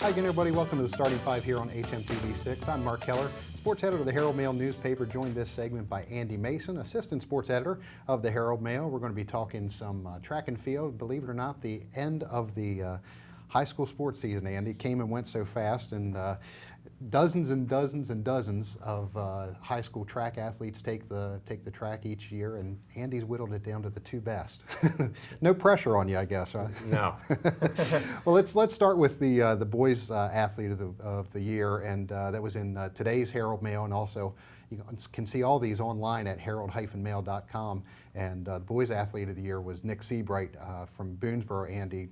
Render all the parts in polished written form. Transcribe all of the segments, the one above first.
Hi again, everybody. Welcome to the Starting Five here on HMTV6. I'm Mark Keller, sports editor of the Herald-Mail newspaper, joined this segment by Andy Mason, assistant sports editor of the Herald-Mail. We're going to be talking some track and field. Believe it or not, the end of the high school sports season, Andy, came and went so fast, and dozens and dozens and dozens of high school track athletes take the track each year, and Andy's whittled it down to the two best. No pressure on you, I guess, right? No. Well, let's start with the boys athlete of the year, and that was in today's Herald-Mail, and also you can see all these online at herald-mail.com. And the boys athlete of the year was Nick Seabright from Boonesboro. Andy,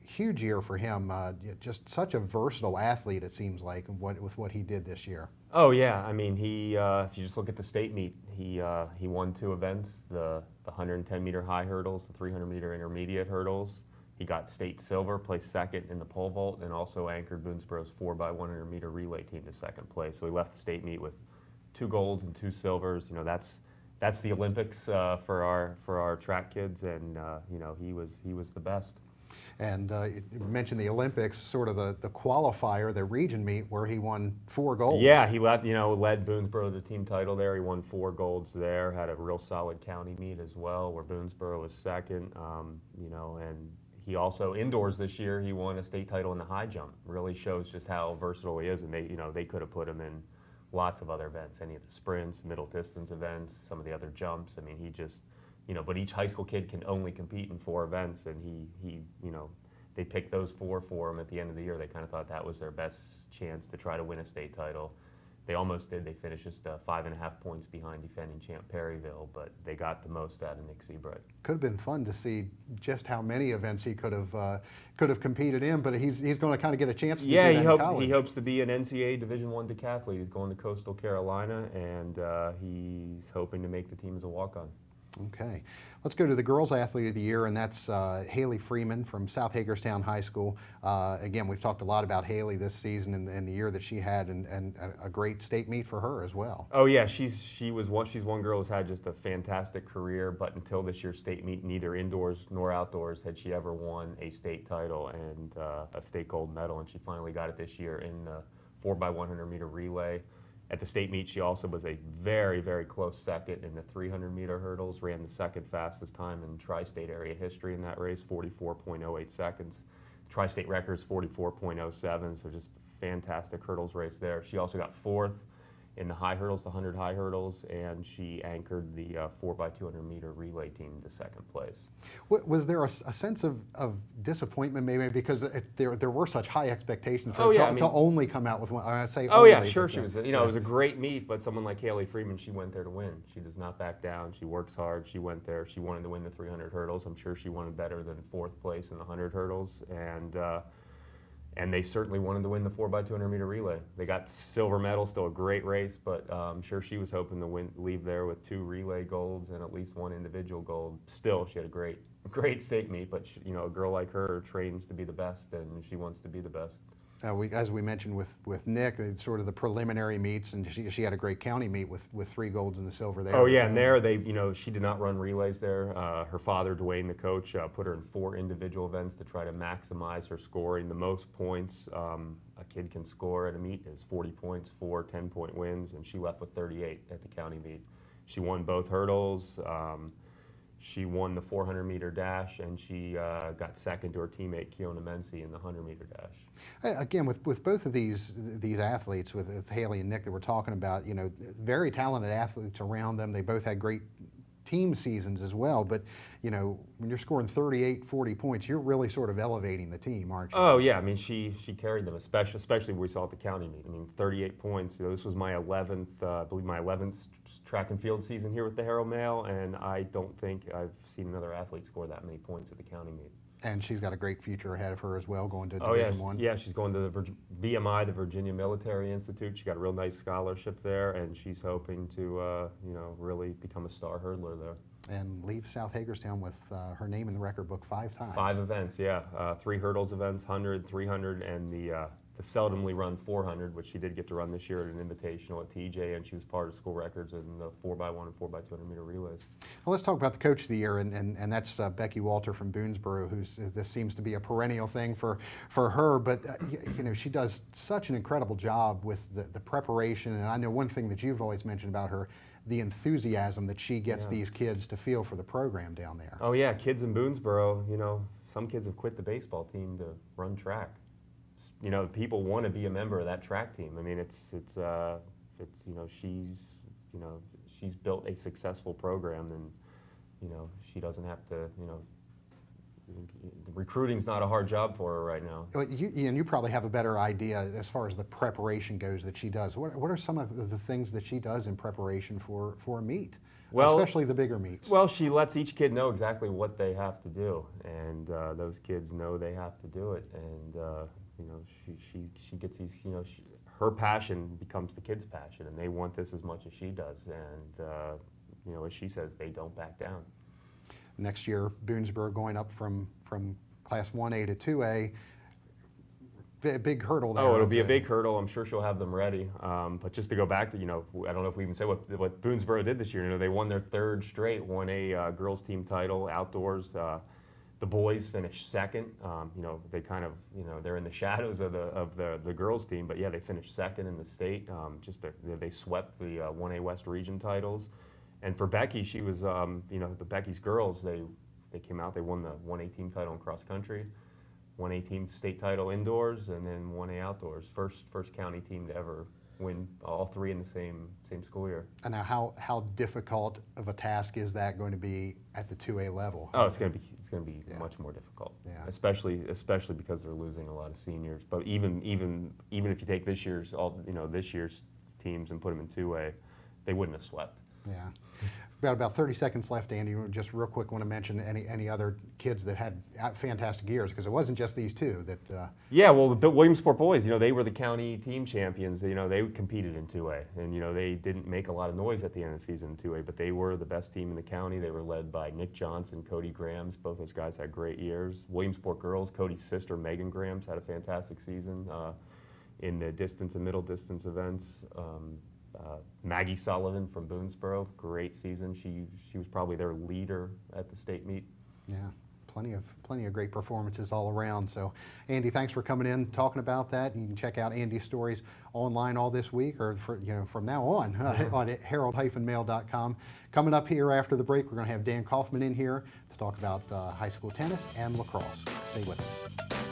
huge year for him. Just such a versatile athlete, it seems like, with what he did this year. Oh yeah, I mean he. If you just look at the state meet, he won two events: the 110-meter high hurdles, the 300-meter intermediate hurdles. He got state silver, placed second in the pole vault, and also anchored Boonesboro's 4x100-meter relay team to second place. So he left the state meet with 2 golds and 2 silvers. You know, that's the Olympics for our track kids, and you know, he was the best. And you mentioned the Olympics, sort of the qualifier, the region meet, where he won 4 golds. Yeah, he led Boonesboro to the team title there. He won 4 golds there. Had a real solid county meet as well, where Boonesboro was second. You know, and he also indoors this year. He won a state title in the high jump. Really shows just how versatile he is. And they could have put him in lots of other events, any of the sprints, middle distance events, some of the other jumps. I mean, he just. But each high school kid can only compete in 4 events, and he they picked those 4 for him at the end of the year. They kind of thought that was their best chance to try to win a state title. They almost did. They finished just 5.5 points behind defending champ Perryville, but they got the most out of Nick Seabright. Could have been fun to see just how many events he could have competed in, but he's going to kind of get a chance to do that in college. He hopes to be an NCAA Division I decathlete. He's going to Coastal Carolina, and he's hoping to make the team as a walk-on. Okay, let's go to the girls athlete of the year, and that's Haley Freeman from South Hagerstown High School. Again, we've talked a lot about Haley this season and the year that she had, and a great state meet for her as well. Oh yeah, she's one girl who's had just a fantastic career, but until this year's state meet, neither indoors nor outdoors had she ever won a state title and a state gold medal, and she finally got it this year in the 4x100-meter relay. At the state meet, she also was a very, very close second in the 300-meter hurdles, ran the second fastest time in tri-state area history in that race, 44.08 seconds. Tri-state record's 44.07, so just a fantastic hurdles race there. She also got 4th in the high hurdles, the 100 high hurdles, and she anchored the 4x200-meter relay team to second place. Was there a sense of disappointment maybe because there were such high expectations for her to only come out with one? I say only, yeah, sure she was. It was a great meet, but someone like Haley Freeman, she went there to win. She does not back down. She works hard. She went there. She wanted to win the 300 hurdles. I'm sure she wanted better than 4th place in the 100 hurdles, and they certainly wanted to win the 4x200-meter relay. They got silver medal, still a great race, but I'm sure she was hoping to leave there with 2 relay golds and at least 1 individual gold. Still, she had a great state meet, but a girl like her trains to be the best, and she wants to be the best. As we mentioned with Nick, it's sort of the preliminary meets, and she had a great county meet with 3 golds and a silver there. Oh yeah, and there she did not run relays there. Her father, Dwayne, the coach, put her in 4 individual events to try to maximize her scoring. The most points a kid can score at a meet is 40 points, 4 10-point wins, and she left with 38 at the county meet. She won both hurdles. She won the 400-meter dash, and she got second to her teammate Keona Mency in the 100-meter dash. Again, with both of these athletes, with Haley and Nick that we're talking about, very talented athletes around them. They both had great team seasons as well, but when you're scoring 38, 40 points, you're really sort of elevating the team, aren't you? Oh yeah, I mean she carried them, especially we saw at the county meet. I mean 38 points. This was my 11th, I believe my 11th track and field season here with the Herald-Mail, and I don't think I've seen another athlete score that many points at the county meet. And she's got a great future ahead of her as well, going to Division I. Yeah, she's going to the VMI, the Virginia Military Institute. She got a real nice scholarship there, and she's hoping to, really become a star hurdler there. And leave South Hagerstown with her name in the record book 5 times. 5 events, yeah. 3 hurdles events, 100, 300, and the the seldomly run 400, which she did get to run this year at an invitational at TJ, and she was part of school records in the 4x1 and 4x200 meter relays. Well, let's talk about the coach of the year, and that's Becky Walter from Boonesboro, this seems to be a perennial thing for her, but you know, she does such an incredible job with the preparation, and I know one thing that you've always mentioned about her, the enthusiasm that she gets these kids to feel for the program down there. Oh yeah, kids in Boonesboro, you know, some kids have quit the baseball team to run track. You know, people want to be a member of that track team. I mean, it's you know, she's built a successful program, and you know, she doesn't have to, you know, recruiting's not a hard job for her right now. Well, you probably have a better idea as far as the preparation goes that she does. What are some of the things that she does in preparation for a meet? Well, especially the bigger meets. Well, she lets each kid know exactly what they have to do, and those kids know they have to do it. And you know, she gets these. You know, her passion becomes the kids' passion, and they want this as much as she does. And you know, as she says, they don't back down. Next year, Boonesboro going up from Class 1A to 2A. Big hurdle there. Oh, it'll be a big hurdle. I'm sure she'll have them ready. But just to go back to, you know, I don't know if we even said what Boonesboro did this year. You know, they won their third straight 1A girls team title outdoors. The boys finished second. You know, they kind of, you know, they're in the shadows of the girls team, but yeah, they finished second in the state. They swept the 1A West region titles. And for Becky, she was, you know, Becky's girls, they came out, they won the 1A team title in cross country, 1A team state title indoors, and then 1A outdoors. First county team to ever win all three in the same school year. And now, how difficult of a task is that going to be at the 2A level? Oh, it's going to be much more difficult. Yeah. Especially because they're losing a lot of seniors. But even if you take this year's teams and put them in 2A, they wouldn't have swept. Yeah. About 30 seconds left, Andy. Just real quick, want to mention any other kids that had fantastic years, because it wasn't just these two that. Yeah, well, the Williamsport boys, you know, they were the county team champions. You know, they competed in 2A, and you know, they didn't make a lot of noise at the end of the season in 2A, but they were the best team in the county. They were led by Nick Johnson, Cody Grams. Both those guys had great years. Williamsport girls, Cody's sister Megan Grams had a fantastic season in the distance and middle distance events. Maggie Sullivan from Boonesboro, great season. She was probably their leader at the state meet. Yeah, plenty of great performances all around. So, Andy, thanks for coming in, talking about that. You can check out Andy's stories online all this week, or from now on on Herald-Mail.com. Coming up here after the break, we're going to have Dan Kaufman in here to talk about high school tennis and lacrosse. Stay with us.